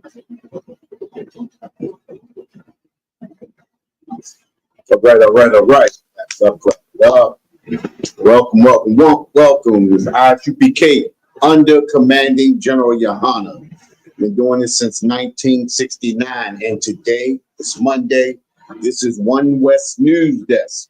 All right. That's up. Welcome. This is ISUPK under commanding General Yohana. Been doing this since 1969, and today it's Monday. This is One West News Desk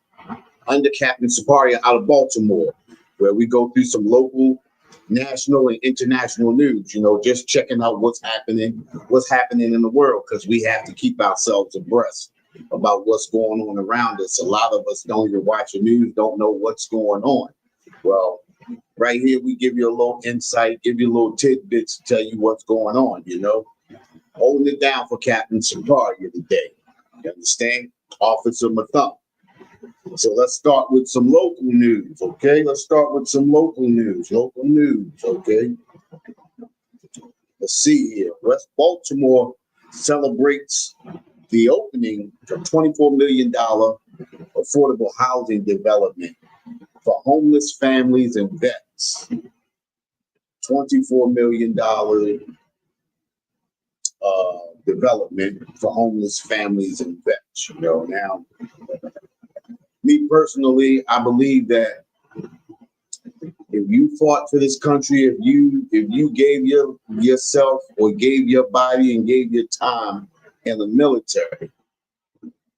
under Captain Saparia out of Baltimore, where we go through some local, national, and international news. You know, just checking out what's happening in the world, because we have to keep ourselves abreast about what's going on around us. A lot of us don't even watch the news, don't know what's going on. Well, right here, we give you a little insight, give you a little tidbits to tell you what's going on, you know. Holding it down for Captain Saparia today. You understand? Officer Mathump. So let's start with some local news, okay? Okay? Let's see here. West Baltimore celebrates the opening of $24 million affordable housing development for homeless families and vets. $24 million development for homeless families and vets. You know, now, me personally, I believe that if you fought for this country, if you gave yourself or gave your body and gave your time in the military,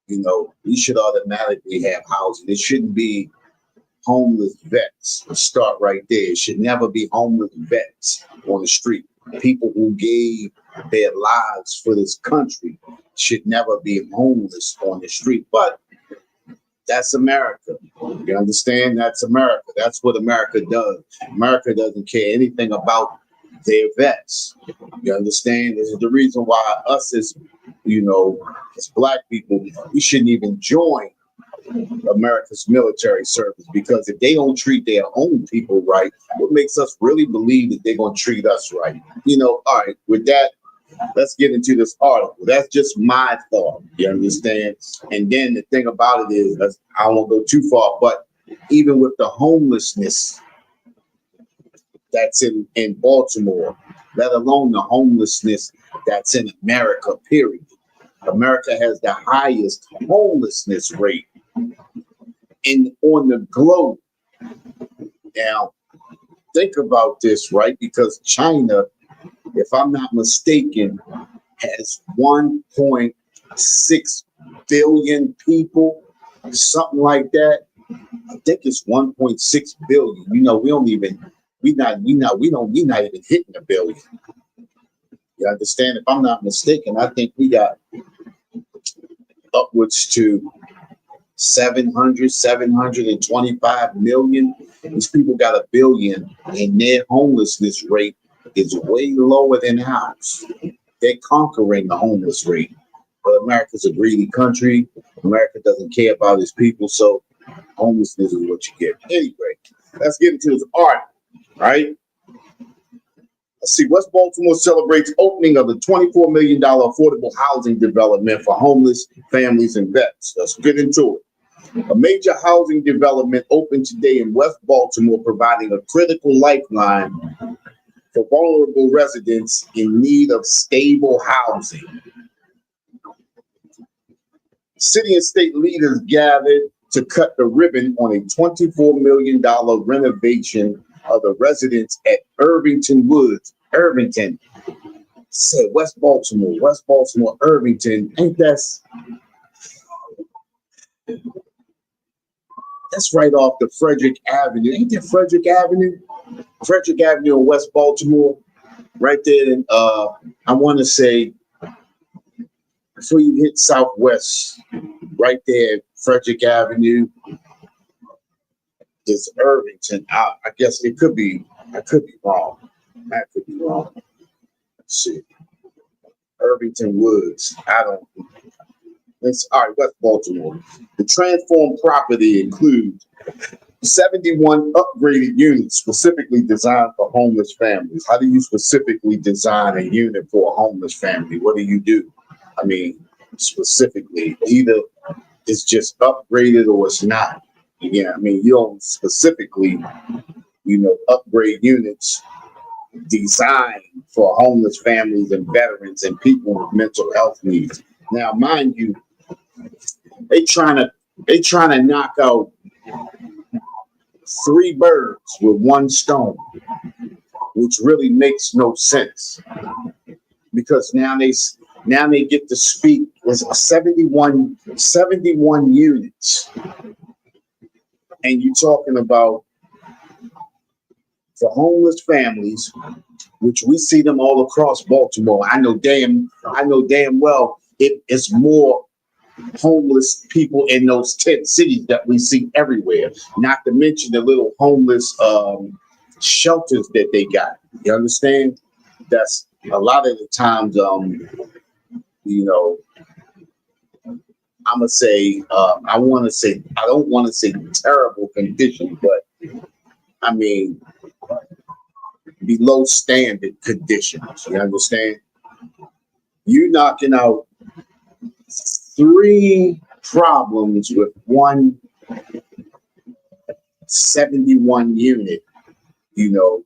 you know, you should automatically have housing. It shouldn't be homeless vets. Let's start right there. It should never be homeless vets on the street. People who gave their lives for this country should never be homeless on the street. But that's America. You understand? That's America. That's what America does. America doesn't care anything about their vets. You understand? This is the reason why us as, you know, as black people, we shouldn't even join America's military service, because if they don't treat their own people right, what makes us really believe that they're going to treat us right? You know, all right, with that, let's get into this article. That's just my thought. You understand? And then the thing about it is, I won't go too far, but even with the homelessness that's in Baltimore, let alone the homelessness that's in America, period. America has the highest homelessness rate on the globe. Now, think about this, right? Because China, if I'm not mistaken, has 1.6 billion people, something like that. I think it's 1.6 billion. You know, we're not even hitting a billion. You understand? If I'm not mistaken, I think we got upwards to 725 million. These people got a billion, and their homelessness rate is way lower than ours. They're conquering the homeless rate. But America's a greedy country. America doesn't care about its people, so homelessness is what you get. Anyway, let's get into this art, right? Let's see. West Baltimore celebrates opening of the $24 million affordable housing development for homeless families and vets. Let's get into it. A major housing development opened today in West Baltimore, providing a critical lifeline for vulnerable residents in need of stable housing. City and state leaders gathered to cut the ribbon on a $24 million renovation of the residents at Irvington Woods. Irvington. Said West Baltimore, Irvington. Ain't that's right off the Frederick Avenue. Ain't that Frederick Avenue? Frederick Avenue in West Baltimore, right there. And I want to say, before you hit Southwest, right there, Frederick Avenue is Irvington. I guess it could be. I could be wrong. That could be wrong. Let's see. Irvington Woods. All right, West Baltimore. The transformed property includes 71 upgraded units specifically designed for homeless families. How do you specifically design a unit for a homeless family? What do you do? I mean, specifically, either it's just upgraded or it's not. Yeah, I mean, you don't specifically, upgrade units designed for homeless families and veterans and people with mental health needs. Now, mind you, they trying to knock out 3 birds with 1 stone, which really makes no sense, because now they get to speak. There's 71 units, and you're talking about for homeless families, which we see them all across Baltimore. I know damn well it's more homeless people in those tent cities that we see everywhere. Not to mention the little homeless shelters that they got. You understand? That's a lot of the times, you know, I don't want to say terrible condition, but I mean, below standard conditions. You understand? You're knocking out 3 problems with 1 71 unit. You know,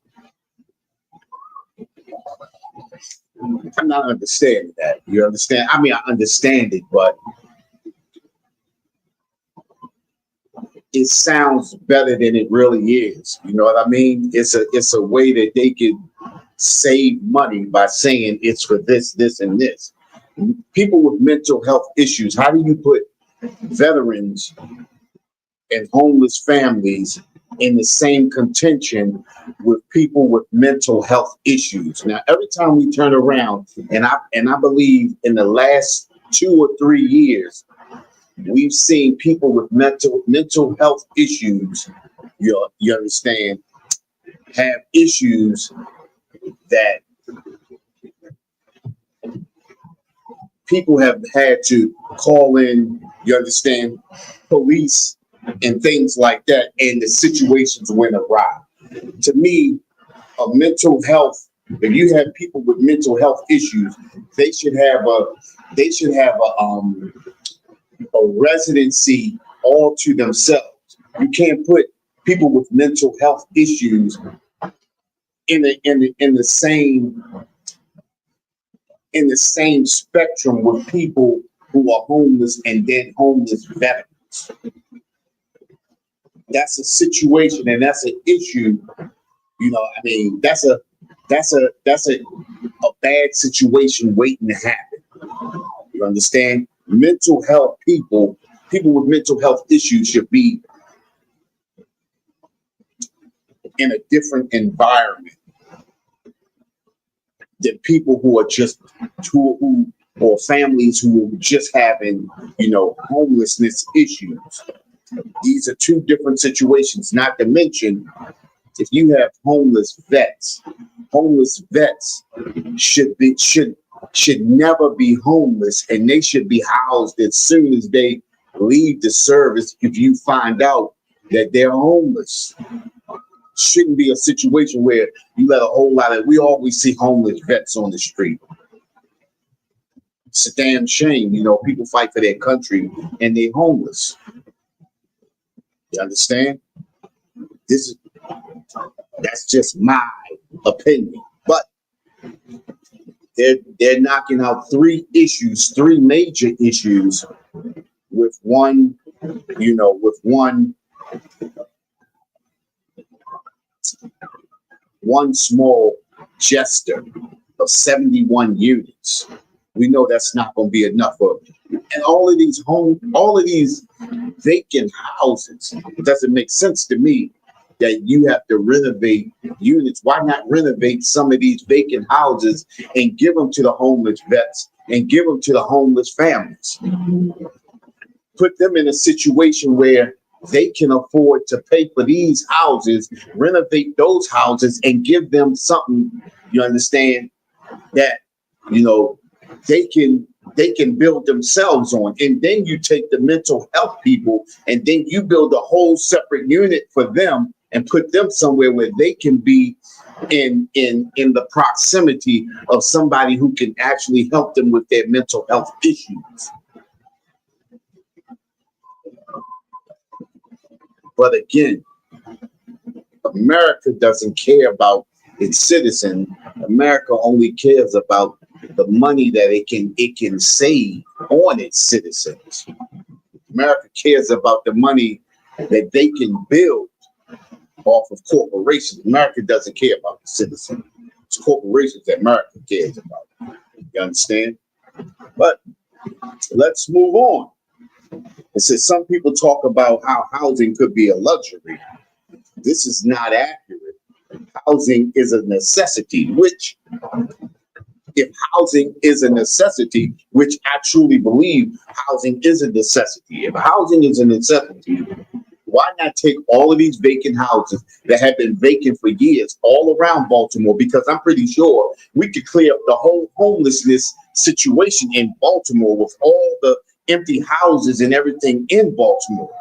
I'm not understanding that. You understand? I mean, I understand it, but it sounds better than it really is. You know what I mean? It's a way that they could save money by saying it's for this, this, and this. People with mental health issues, how do you put veterans and homeless families in the same contention with people with mental health issues? Now, every time we turn around, and I believe in the last 2 or 3 years, we've seen people with mental health issues, you understand, have issues that people have had to call in, you understand, police and things like that, and the situations went awry. To me, if you have people with mental health issues, they should have a residency all to themselves. You can't put people with mental health issues in the same spectrum with people who are homeless and then homeless veterans. That's a situation and that's an issue. You know, I mean, that's a bad situation waiting to happen. You understand? Mental health people with mental health issues should be in a different environment than people who are just or families who are just having, you know, homelessness issues. These are 2 different situations. Not to mention, if you have homeless vets should never be homeless, and they should be housed as soon as they leave the service. If you find out that they're homeless, shouldn't be a situation where you let a whole lot of. We always see homeless vets on the street. It's a damn shame, you know. People fight for their country and they're homeless. You understand? That's just my opinion, but they're knocking out 3 major issues with one small gesture of 71 units. We know that's not going to be enough for, and all of these vacant houses. It doesn't make sense to me that you have to renovate units. Why not renovate some of these vacant houses and give them to the homeless vets and give them to the homeless families? Put them in a situation where they can afford to pay for these houses, renovate those houses, and give them something, you understand, that, you know, they can build themselves on. And then you take the mental health people and then you build a whole separate unit for them and put them somewhere where they can be in the proximity of somebody who can actually help them with their mental health issues. But again, America doesn't care about its citizens, America only cares about the money that it can save on its citizens. America cares about the money that they can build off of corporations. America doesn't care about the citizens. It's corporations that America cares about. You understand? But let's move on. It says some people talk about how housing could be a luxury. This is not accurate. Housing is a necessity, which if housing is a necessity, which I truly believe housing is a necessity. If housing is a necessity, why not take all of these vacant houses that have been vacant for years all around Baltimore? Because I'm pretty sure we could clear up the whole homelessness situation in Baltimore with all the empty houses and everything in Baltimore.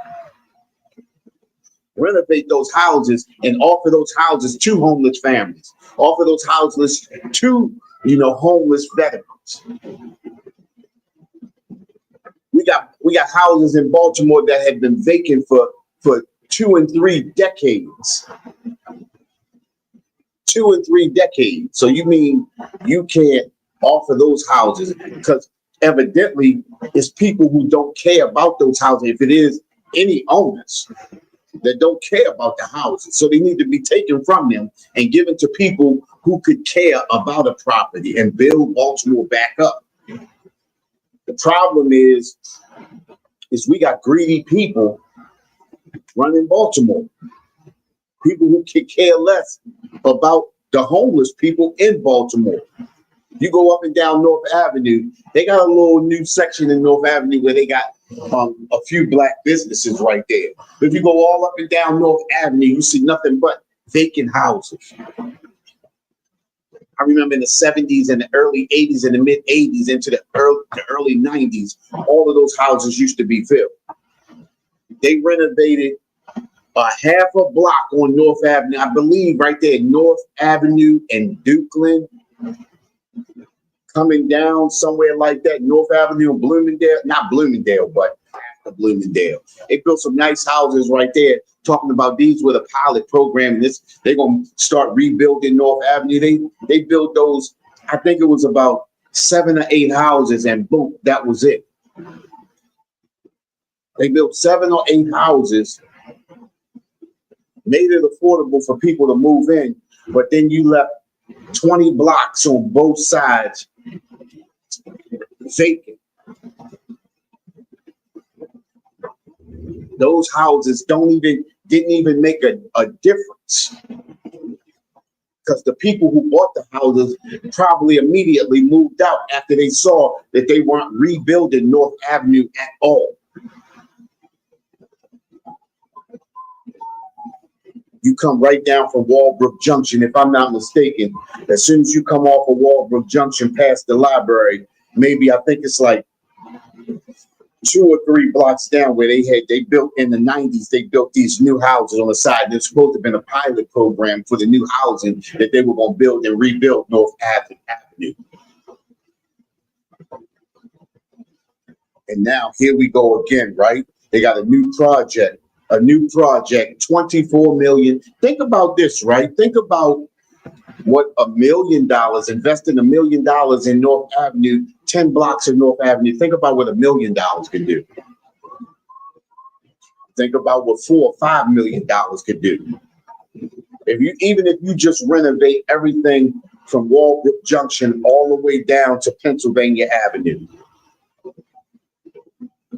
Renovate those houses and offer those houses to homeless families. Offer those houses to, homeless veterans. We got houses in Baltimore that have been vacant for 2 and 3 decades. 2 and 3 decades. So you mean you can't offer those houses? Because evidently it's people who don't care about those houses. If it is any owners that don't care about the houses, so they need to be taken from them and given to people who could care about a property and build Baltimore back up. The problem is we got greedy people running Baltimore. People who could care less about the homeless people in Baltimore. You go up and down North Avenue, they got a little new section in North Avenue where they got a few black businesses right there. But if you go all up and down North Avenue, you see nothing but vacant houses. I remember in the 70s and the early 80s and the mid 80s into the early 90s, all of those houses used to be filled. They renovated a half a block on North Avenue, I believe right there, North Avenue and Dukeland. Coming down somewhere like that, North Avenue and Bloomingdale, not Bloomingdale, but after Bloomingdale. They built some nice houses right there, talking about these were the pilot program. They're going to start rebuilding North Avenue. They built those, I think it was about 7 or 8 houses, and boom, that was it. They built 7 or 8 houses, made it affordable for people to move in, but then you left 20 blocks on both sides vacant. Those houses didn't even make a difference, because the people who bought the houses probably immediately moved out after they saw that they weren't rebuilding North Avenue at all. You come right down from Walbrook Junction, if I'm not mistaken. As soon as you come off of Walbrook Junction past the library, maybe I think it's like 2 or 3 blocks down where they built in the 90s, they built these new houses on the side. There's supposed to have been a pilot program for the new housing that they were going to build and rebuild North Avenue. And now here we go again, right? They got a new project, 24 million. Think about this, right? Think about what $1 million, investing $1 million in North Avenue, 10 blocks of North Avenue. Think about what $1 million can do. Think about what $4 or $5 million could do. Even if you just renovate everything from Walbrook Junction all the way down to Pennsylvania Avenue.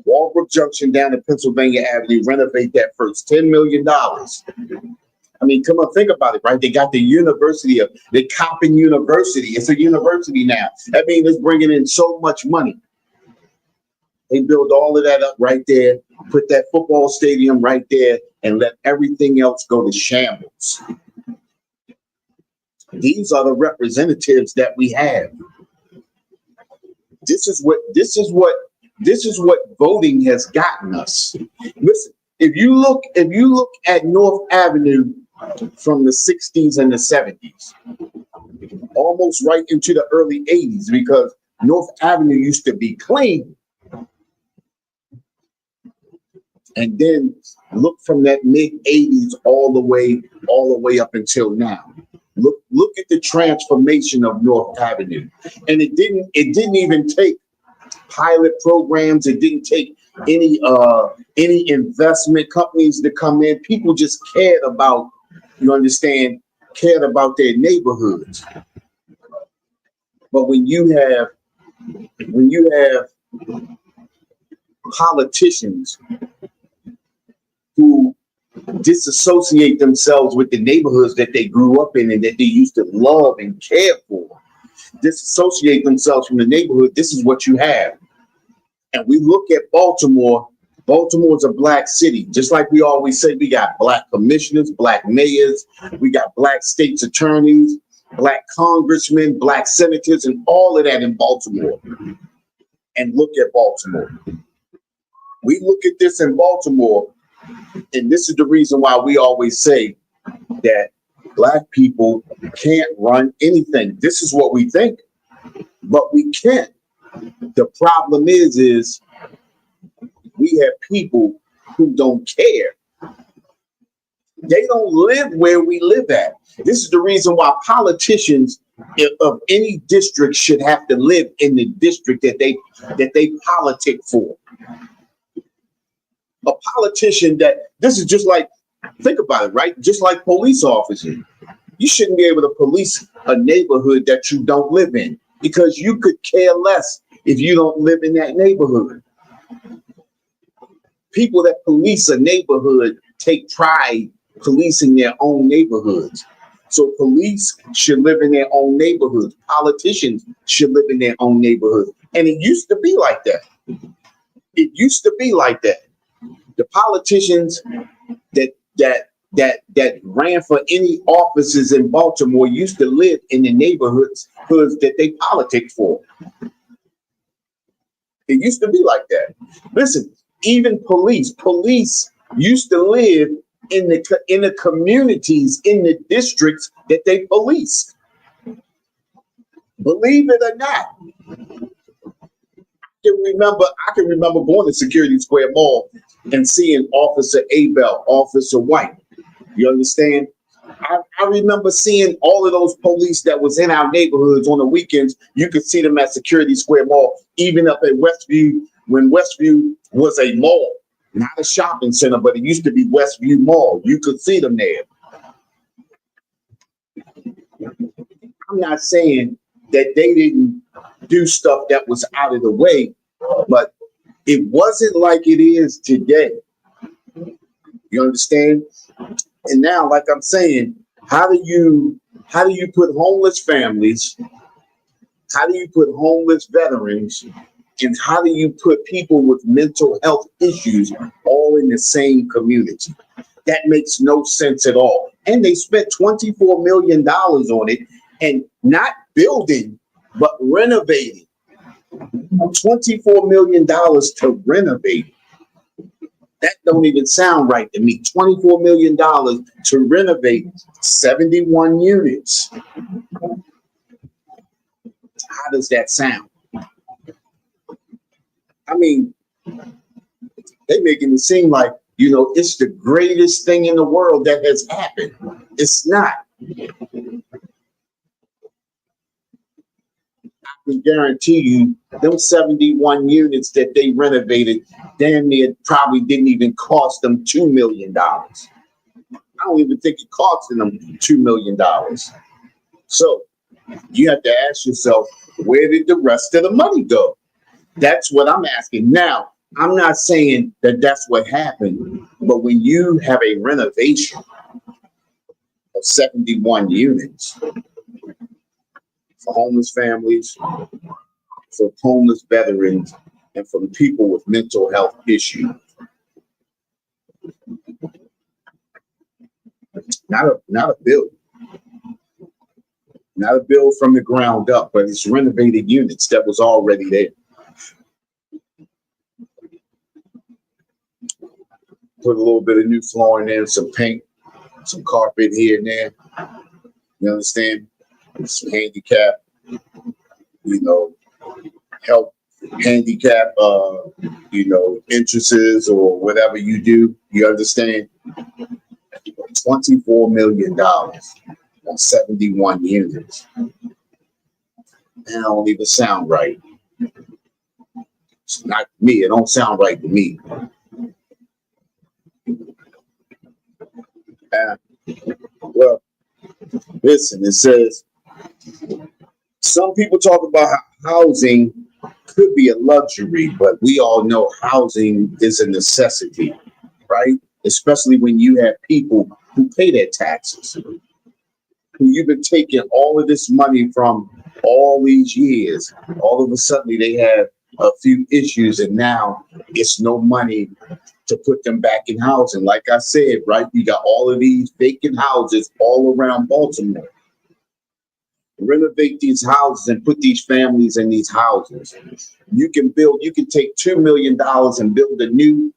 Walbrook Junction down to Pennsylvania Avenue, renovate that first, $10 million. I mean, come on, think about it, right? They got the Coppin University. It's a university now. That means it's bringing in so much money. They build all of that up right there, put that football stadium right there, and let everything else go to shambles. These are the representatives that we have. This is what voting has gotten us. Listen, if you look at North Avenue from the 60s and the 70s, almost right into the early 80s, because North Avenue used to be clean. And then look from that mid 80s all the way up until now. Look at the transformation of North Avenue. And it didn't even take pilot programs. It didn't take any investment companies to come in. People just cared about, cared about their neighborhoods. But when you have politicians who disassociate themselves with the neighborhoods that they grew up in and that they used to love and care for, disassociate themselves from the neighborhood, this is what you have. And we look at Baltimore. Baltimore's a black city. Just like we always say, we got black commissioners, black mayors, we got black state's attorneys, black congressmen, black senators, and all of that in Baltimore. And look at Baltimore. We look at this in Baltimore, and this is the reason why we always say that black people can't run anything. This is what we think, but we can't. The problem is we have people who don't care. They don't live where we live at. This is the reason why politicians of any district should have to live in the district that they politic for. A politician this is just like, think about it, right? Just like police officers. You shouldn't be able to police a neighborhood that you don't live in, because you could care less if you don't live in that neighborhood. People that police a neighborhood take pride policing their own neighborhoods. So police should live in their own neighborhoods. Politicians should live in their own neighborhoods. And it used to be like that. It used to be like that. The politicians that ran for any offices in Baltimore used to live in the neighborhoods that they politic for. It used to be like that. Listen, even police used to live in the communities, in the districts that they police. Believe it or not. I can remember going to Security Square Mall and seeing Officer Abel, Officer White. You understand? I remember seeing all of those police that was in our neighborhoods on the weekends. You could see them at Security Square Mall, even up at Westview, when Westview was a mall, not a shopping center, but it used to be Westview Mall. You could see them there. I'm not saying that they didn't do stuff that was out of the way, but it wasn't like it is today. You understand? And now, like I'm saying, how do you put homeless families, how do you put homeless veterans, and how do you put people with mental health issues all in the same community? That makes no sense at all. And they spent $24 million on it, and not building, but renovating. $24 million to renovate. That don't even sound right to me. $24 million to renovate 71 units. How does that sound? I mean, they making it seem like, it's the greatest thing in the world that has happened. It's not. I can guarantee you, those 71 units that they renovated, damn near probably didn't even cost them $2 million. I don't even think it cost them $2 million. So you have to ask yourself, where did the rest of the money go? That's what I'm asking. Now, I'm not saying that that's what happened, but when you have a renovation of 71 units for homeless families, for homeless veterans, and for people with mental health issues, not a bill. Not a bill from the ground up, but it's renovated units that was already there. Put a little bit of new flooring in, some paint, some carpet here and there. You understand? Some handicap, help handicap, entrances or whatever you do. You understand? $24 million. on 71 units. That don't even sound right. It's not me. It don't sound right to me. Well, listen, it says, some people talk about how housing could be a luxury, but we all know housing is a necessity, right? Especially when you have people who pay their taxes, who you've been taking all of this money from all these years. All of a sudden, they have a few issues, and now it's no money to put them back in housing. Like I said, right, you got all of these vacant houses all around Baltimore. Renovate these houses and put these families in these houses. You can take $2 million and build a new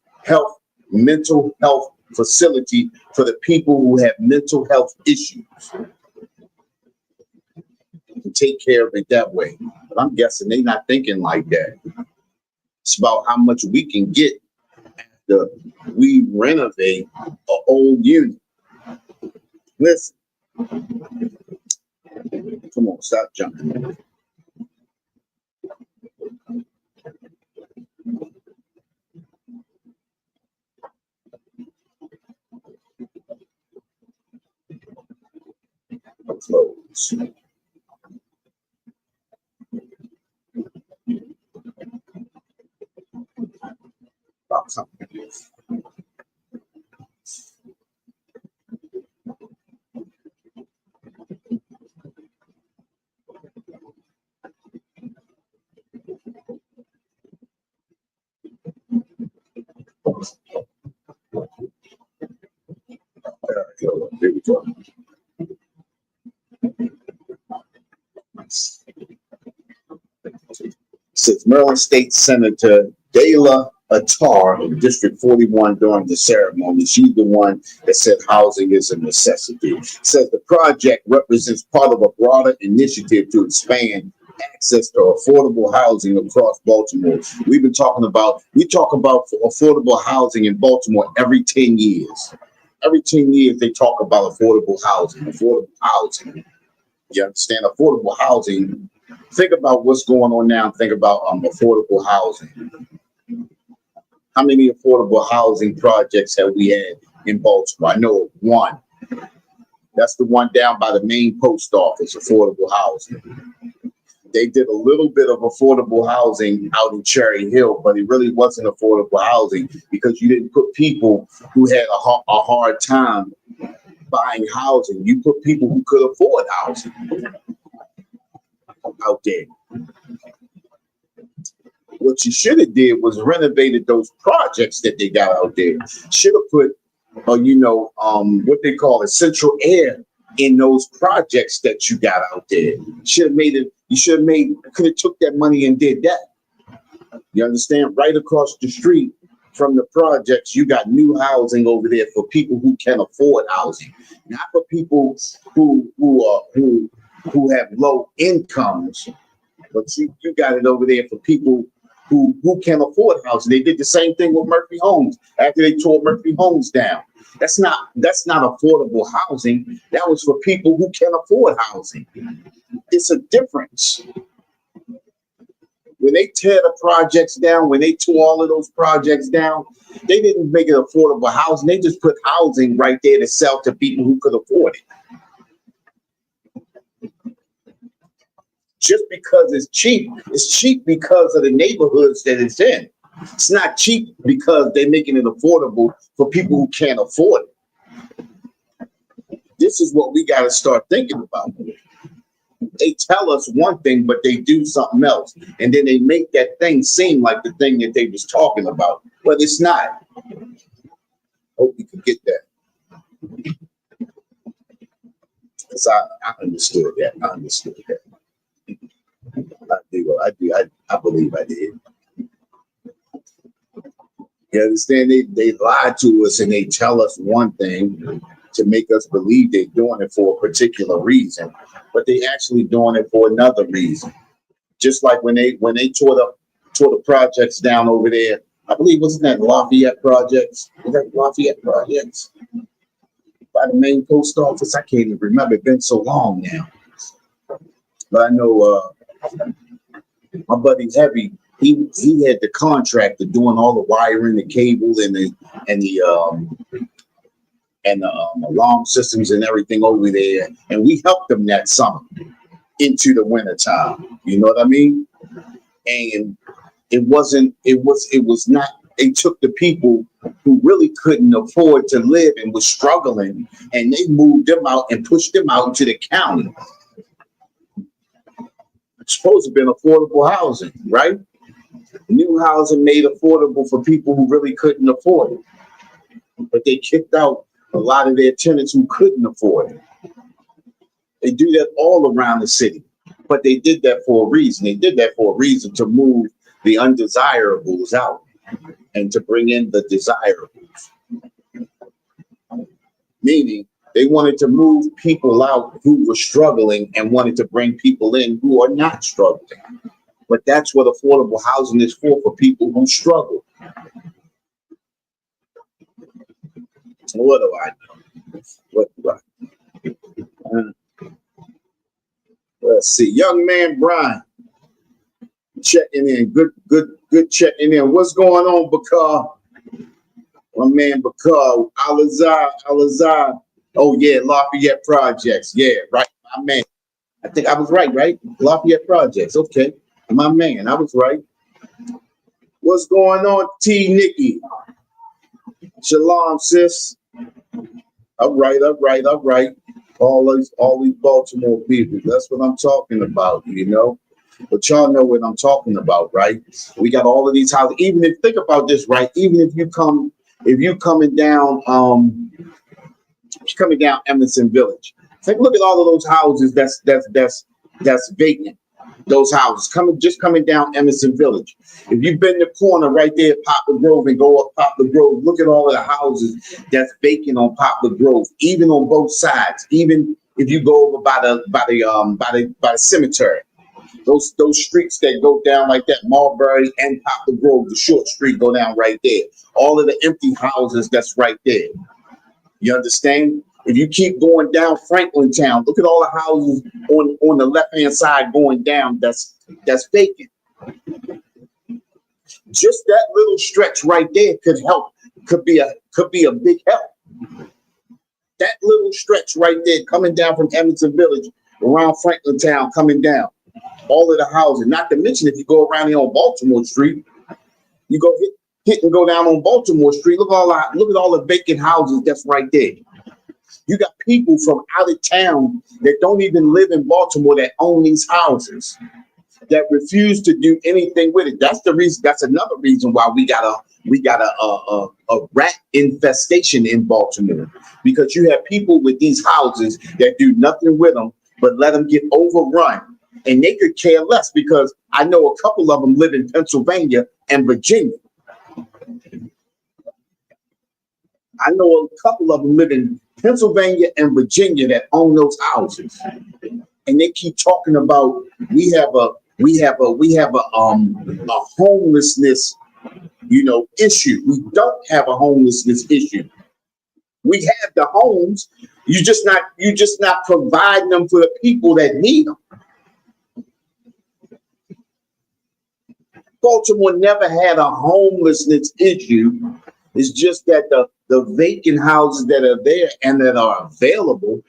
mental health facility for the people who have mental health issues. Take care of it that way. But I'm guessing they're not thinking like that. It's about how much we can get after we renovate an old unit. Listen. Come on, stop jumping. Close. About something. There we go. Says Maryland State Senator Dela Attar in District 41 during the ceremony. She's the one that said housing is a necessity. Says the project represents part of a broader initiative to expand access to affordable housing across Baltimore. We talk about affordable housing in Baltimore every 10 years. Every 10 years, they talk about affordable housing. You understand? Affordable housing. Think about what's going on now. Think about affordable housing. How many affordable housing projects have we had in Baltimore? I know of one. That's the one down by the main post office, affordable housing. They did a little bit of affordable housing out in Cherry Hill, but it really wasn't affordable housing because you didn't put people who had a hard time buying housing. You put people who could afford housing out there. What you should have did was renovated those projects that they got out there. Should have put, what they call central air in those projects that you got out there. Should have made it. Could have took that money and did that. You understand? Right across the street from the projects, you got new housing over there for people who can afford housing, not for people who have low incomes. But you got it over there for people who can afford housing. They did the same thing with Murphy Homes after they tore Murphy Homes down. That's not affordable housing. That was for people who can afford housing. It's a difference. When they tear the projects down, when they tore all of those projects down, they didn't make it affordable housing. They just put housing right there to sell to people who could afford it. Just because it's cheap because of the neighborhoods that it's in. It's not cheap because they're making it affordable for people who can't afford it. This is what we got to start thinking about. They tell us one thing, but they do something else. And then they make that thing seem like the thing that they was talking about, but it's not. Hope you can get that. Because I understood that. I believe I did. You understand? They lie to us and they tell us one thing to make us believe they're doing it for a particular reason, but they actually doing it for another reason. Just like when they tore the projects down over there, I believe wasn't that Lafayette projects? Was that Lafayette projects? by the main post office. I can't even remember. It's been so long now. But I know my buddy Heavy, he had the contract of doing all the wiring, the cable, and the alarm systems and everything over there. And we helped them that summer into the winter time. You know what I mean? And it was not, they took the people who really couldn't afford to live and was struggling, and they moved them out and pushed them out into the county. It's supposed to have been affordable housing, right? New housing made affordable for people who really couldn't afford it. But they kicked out a lot of their tenants who couldn't afford it. They do that all around the city, but they did that for a reason. They did that for a reason, to move the undesirables out and to bring in the desirables. Meaning they wanted to move people out who were struggling and wanted to bring people in who are not struggling. But that's what affordable housing is for people who struggle. What do I know? What do I let's see. Young man Brian checking in. Good checking in. What's going on, Bakar? My man Bakar. Alazar. Oh yeah, Lafayette Projects. Yeah, right. My man. I think I was right? Lafayette Projects. Okay. My man, I was right. What's going on, T. Nikki? Shalom, sis. All right. All these Baltimore people. That's what I'm talking about, you know. But y'all know what I'm talking about, right? We got all of these houses. Even if, think about this, right? Even if you're coming down Emerson Village. Take a look at all of those houses that's vacant. Those houses coming down Emerson Village. If you've been the corner right there at Poplar Grove and go up Poplar Grove, look at all of the houses that's vacant on Poplar Grove, even on both sides. Even if you go over by the cemetery, those streets that go down like that, Marbury and Poplar Grove, the short street go down right there. All of the empty houses that's right there. You understand? If you keep going down Franklin Town, look at all the houses on the left-hand side going down that's vacant. Just that little stretch right there could help, could be a big help. That little stretch right there coming down from Emerson Village around Franklin Town coming down. All of the houses, not to mention if you go around here on Baltimore Street, you go hit and go down on Baltimore Street, look at all the vacant houses that's right there. You got people from out of town that don't even live in Baltimore that own these houses, that refuse to do anything with it. That's the reason. That's another reason why we got a rat infestation in Baltimore, because you have people with these houses that do nothing with them but let them get overrun, and they could care less, because I know a couple of them live in Pennsylvania and Virginia. I know a couple of them live in Pennsylvania and Virginia that own those houses, and they keep talking about we have a homelessness, issue. We don't have a homelessness issue. We have the homes. You just not providing them for the people that need them. Baltimore never had a homelessness issue. It's just that the vacant houses that are there and that are available,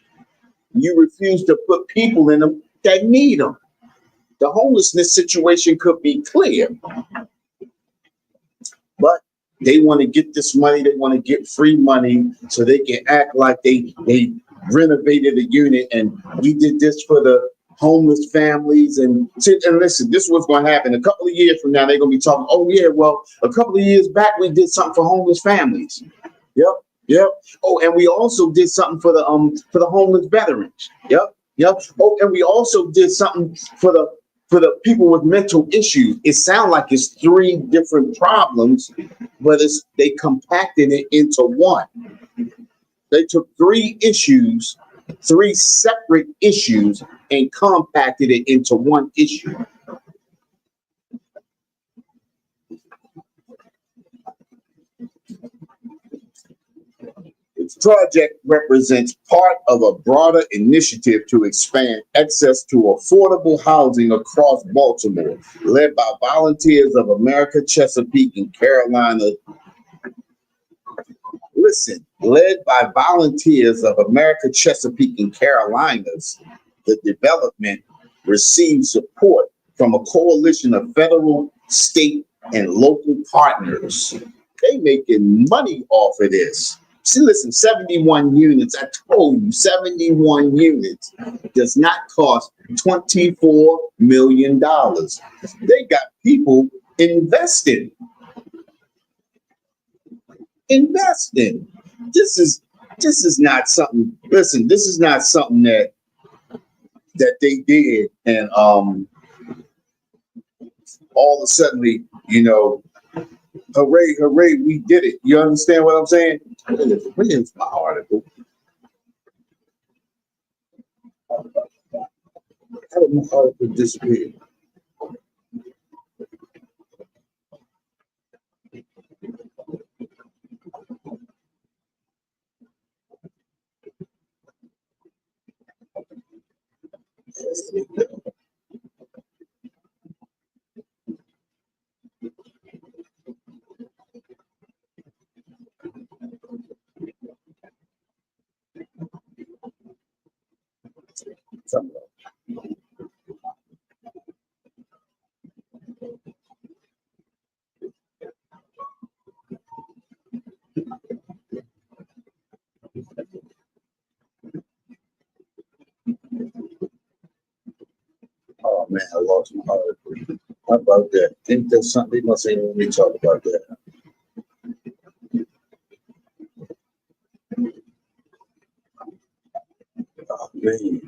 you refuse to put people in them that need them. The homelessness situation could be clear, but they want to get this money. They want to get free money so they can act like they renovated a unit and we did this for the homeless families. And listen, this is what's going to happen. A couple of years from now, they're going to be talking, oh yeah, well, a couple of years back, we did something for homeless families. Yep. Oh, and we also did something for the homeless veterans. Yep. Oh, and we also did something for the people with mental issues. It sounds like it's three different problems, but they compacted it into one. They took three separate issues, and compacted it into one issue. project represents part of a broader initiative to expand access to affordable housing across Baltimore, led by Volunteers of America, Chesapeake, and Carolina. Listen, led by Volunteers of America, Chesapeake, and Carolinas, the development received support from a coalition of federal, state, and local partners. They making money off of this. See, listen, 71 units. I told you, 71 units does not cost $24 million. They got people investing. This is not something. Listen, this is not something that they did, and all of a sudden, hooray, hooray, we did it. You understand what I'm saying? Where's my article? How did my article disappear? Oh man, I lost my article. How about that? Think there's something must say when we talk about that. Oh man.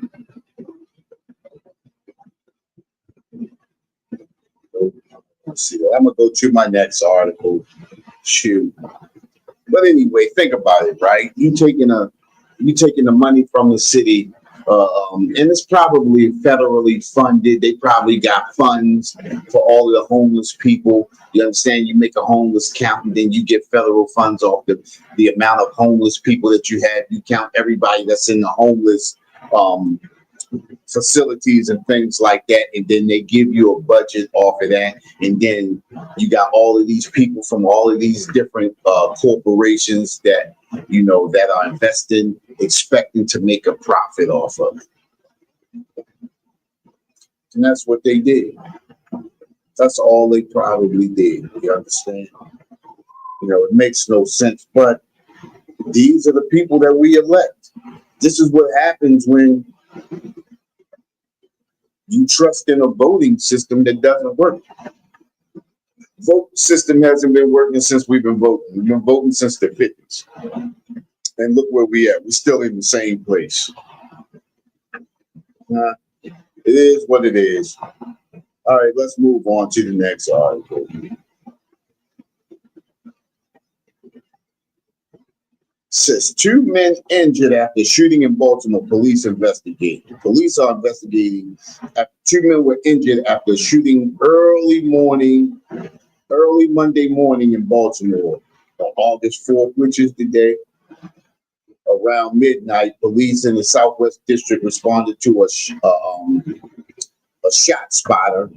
Let's see. I'm gonna go to my next article. Shoot. But anyway, think about it, right? You taking the money from the city, and it's probably federally funded. They probably got funds for all of the homeless people. You understand? You make a homeless count, and then you get federal funds off the amount of homeless people that you have. You count everybody that's in the homeless facilities and things like that, and then they give you a budget off of that, and then you got all of these people from all of these different corporations that that are investing, expecting to make a profit off of it. And that's what they did. That's all they probably did. You understand? It makes no sense, but these are the people that we elect. This is what happens when you trust in a voting system that doesn't work. Vote system hasn't been working since we've been voting. We've been voting since the 50s. And look where we at. We're still in the same place. It is what it is. All right, let's move on to the next article. Says 2 men injured after shooting in Baltimore. Police investigate. Police are investigating after 2 men were injured after shooting early Monday morning in Baltimore. On August 4th, which is the day, around midnight, police in the Southwest District responded to a shot spotter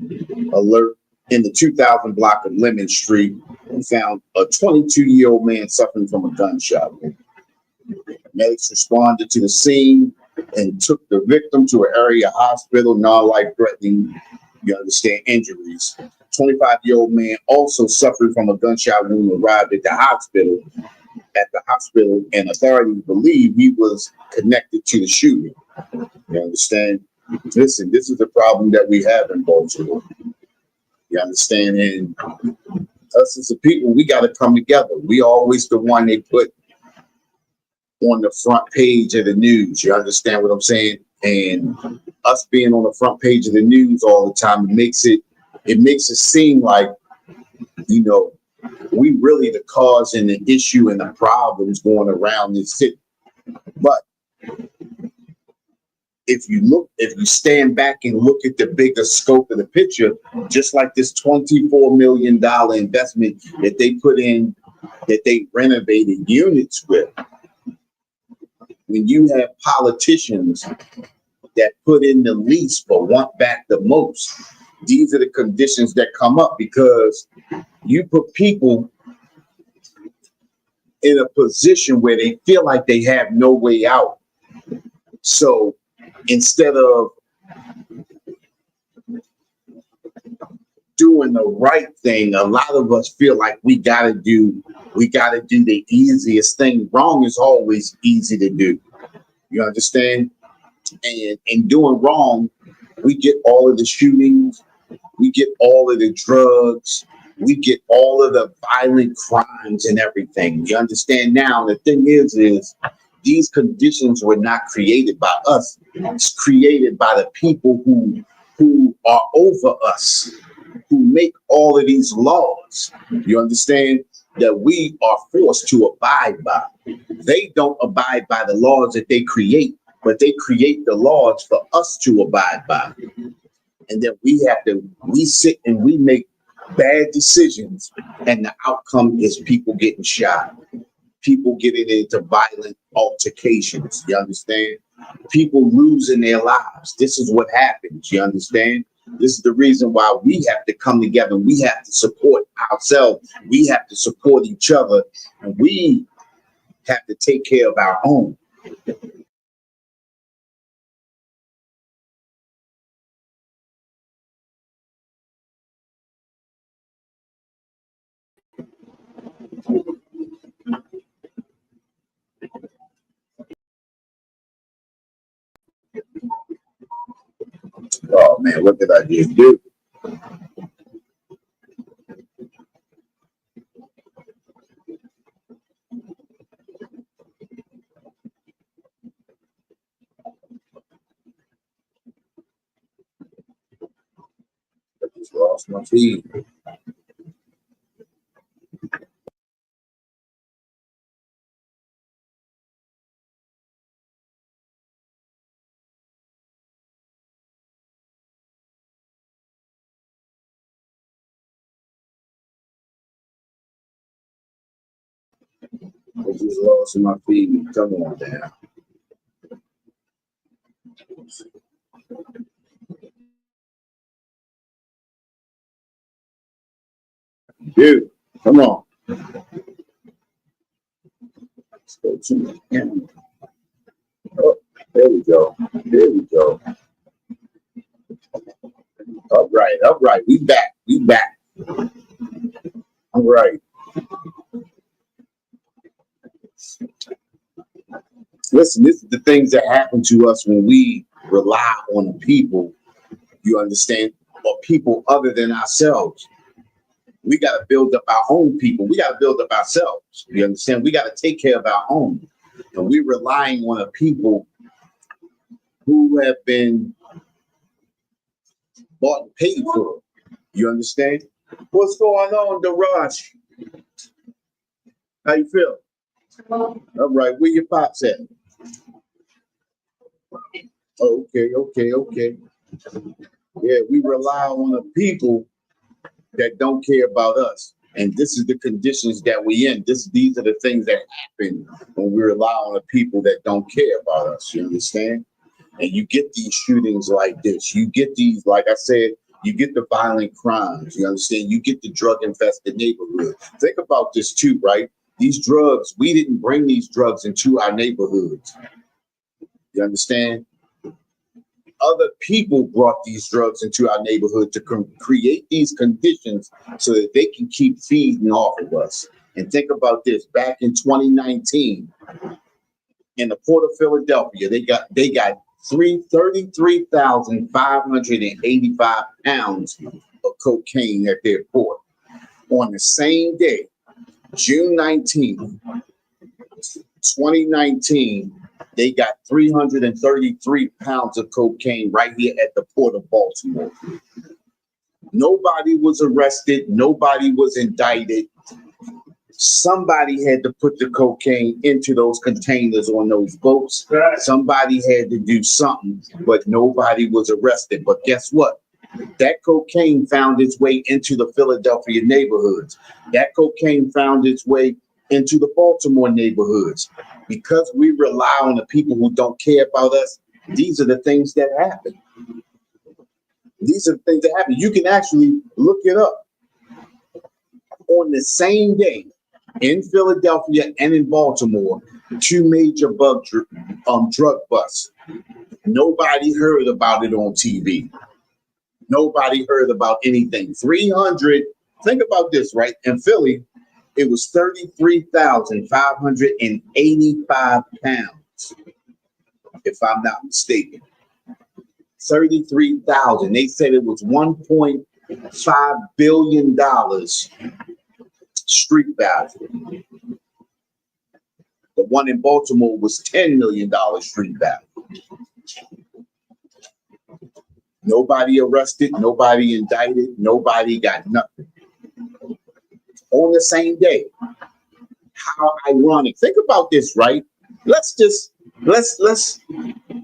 alert in the 2000 block of Lemon Street and found a 22-year-old man suffering from a gunshot wound. Medics responded to the scene and took the victim to an area hospital, non-life-threatening, injuries. 25-year-old man also suffered from a gunshot wound, arrived at the hospital, and authorities believe he was connected to the shooting. You understand? Listen, this is the problem that we have in Baltimore. You understand? And us as a people, we got to come together. We always the one they put on the front page of the news. You understand what I'm saying? And us being on the front page of the news all the time, it makes it seem like, we really the cause and the issue and the problems going around this city. But if you stand back and look at the bigger scope of the picture, just like this $24 million investment that they put in, that they renovated units with, when you have politicians that put in the least but want back the most, these are the conditions that come up, because you put people in a position where they feel like they have no way out. So instead of doing the right thing, a lot of us feel like we gotta do the easiest thing. Wrong is always easy to do. You understand? And in doing wrong, we get all of the shootings, we get all of the drugs, we get all of the violent crimes and everything. You understand? Now, the thing is these conditions were not created by us. It's created by the people who are over us, who make all of these laws. You understand? That we are forced to abide by. They don't abide by the laws that they create, but they create the laws for us to abide by. And then we sit and we make bad decisions, and the outcome is people getting shot, people getting into violent altercations. You understand? People losing their lives. This is what happens. You understand? This is the reason why we have to come together. We have to support ourselves. We have to support each other. And we have to take care of our own. Oh man, what did I just do? I just lost my feed. I just lost my feed. Come on down. Dude, come on. Let's go to the camera. Oh, there we go. There we go. All right, all right. We back. We back. All right. Listen, this is the things that happen to us when we rely on people, you understand, or people other than ourselves. We got to build up our own people. We got to build up ourselves. You understand? We got to take care of our own. And we're relying on a people who have been bought and paid for. You understand? What's going on, Daraj? How you feel? All right, where your pops at? Okay, okay, okay. Yeah, we rely on the people that don't care about us. And this is the conditions that we in. These are the things that happen when we rely on the people that don't care about us. You understand? And you get these shootings like this. You get these, like I said, you get the violent crimes. You understand? You get the drug-infested neighborhood. Think about this too, right? These drugs, we didn't bring these drugs into our neighborhoods. You understand? Other people brought these drugs into our neighborhood to create these conditions so that they can keep feeding off of us. And think about this: back in 2019, in the port of Philadelphia, they got 33,585 pounds of cocaine at their port. On the same day, June 19th, 2019, they got 333 pounds of cocaine right here at the port of Baltimore. Nobody was arrested. Nobody was indicted. Somebody had to put the cocaine into those containers on those boats. Somebody had to do something, but nobody was arrested. But guess what? That cocaine found its way into the Philadelphia neighborhoods. That cocaine found its way into the Baltimore neighborhoods. Because we rely on the people who don't care about us, these are the things that happen. These are the things that happen. You can actually look it up. On the same day, in Philadelphia and in Baltimore, 2 major drug busts. Nobody heard about it on TV. Nobody heard about anything. 300, think about this, right? In Philly, it was 33,585 pounds, if I'm not mistaken. 33,000. They said it was $1.5 billion street value. The one in Baltimore was $10 million street value. Nobody arrested, nobody indicted, nobody got nothing. On the same day. How ironic. Think about this, right? Let's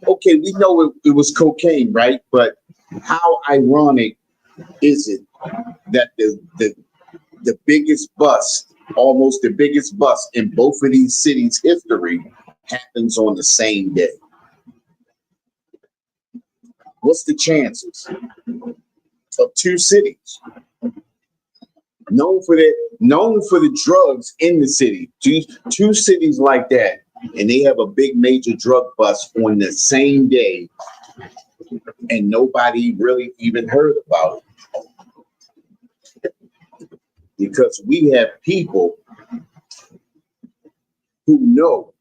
okay, we know it was cocaine, right? But how ironic is it that the biggest bust, almost the biggest bust in both of these cities' history happens on the same day? What's the chances of 2 cities known for the drugs in the city, two cities like that, and they have a big major drug bust on the same day, and nobody really even heard about it? Because we have people who know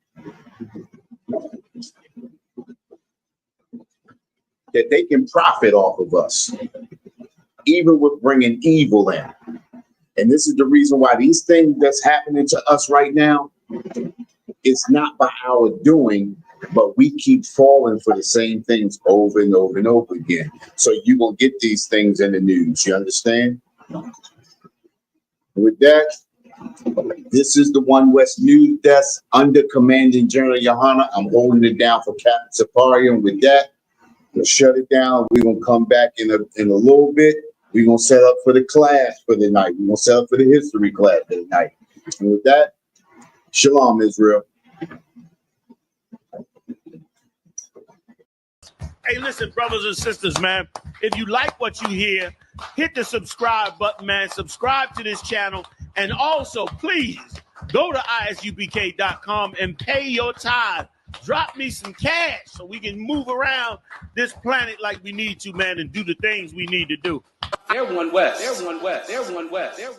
that they can profit off of us, even with bringing evil in. And this is the reason why these things that's happening to us right now, it's not by our doing, but we keep falling for the same things over and over and over again. So you will get these things in the news. You understand? With that, this is the One West News Desk under Commanding General Yohana. I'm holding it down for Captain Sapari. And with that, we'll shut it down. We're going to come back in a little bit. We're going to set up for the class for the night. We're going to set up for the history class for the night. And with that, Shalom, Israel. Hey, listen, brothers and sisters, man, if you like what you hear, hit the subscribe button, man. Subscribe to this channel. And also, please, go to ISUPK.com and pay your tithe. Drop me some cash so we can move around this planet like we need to, man, and do the things we need to do. They're One West. They're One West. They're One West. They're